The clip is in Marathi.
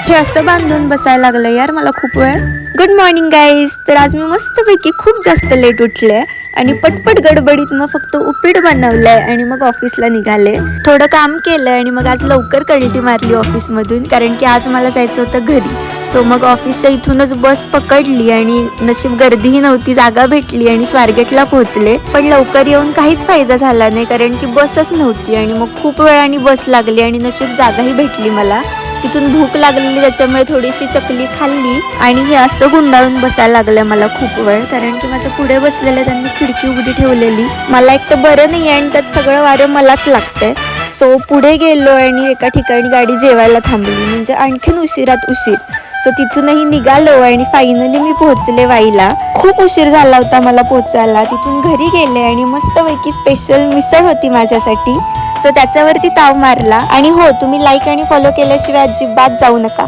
हे असं बांधून बसायला लागलं यार मला खूप वेळ. Good morning guys. तर आज मी मस्तपैकी खूप जास्त लेट उठले आणि पटपट गडबडीत मग फक्त उपीट बनवलंय आणि मग ऑफिसला निघाले. थोडं काम केलं आणि मग आज लवकर कल्टी मारली ऑफिसमधून, कारण की आज मला जायचं होतं घरी. सो मग ऑफिसच्या इथूनच बस पकडली आणि नशीब गर्दीही नव्हती, जागा भेटली आणि स्वारगेटला पोहोचले. पण लवकर येऊन काहीच फायदा झाला नाही, कारण की बसच नव्हती आणि मग खूप वेळाने बस लागली आणि नशीब जागाही भेटली मला. तिथून भूक लागलेली त्याच्यामुळे थोडीशी चकली खाल्ली आणि हे असं गुंडाळून बसायला लागलं मला खूप वेळ, कारण की माझ्या पुढे बसलेल्या त्यांनी खिडकी उघडी ठेवलेली. मला एक तर बरं नाही आहे आणि त्यात सगळं वारं मलाच लागतंय. सो पुढे गेलो आणि एका ठिकाणी गाडी जेवायला थांबली, म्हणजे आणखीन उशिरात उशीर. सो तिथूनही निघालो आणि फायनली मी पोहोचले वाईला. खूप उशीर झाला होता मला पोहोचायला. तिथून घरी गेले आणि मस्तपैकी स्पेशल मिसळ होती माझ्यासाठी, सो त्याच्यावरती ताव मारला. आणि हो, तुम्ही लाईक आणि फॉलो केल्याशिवाय अजिबात जाऊ नका.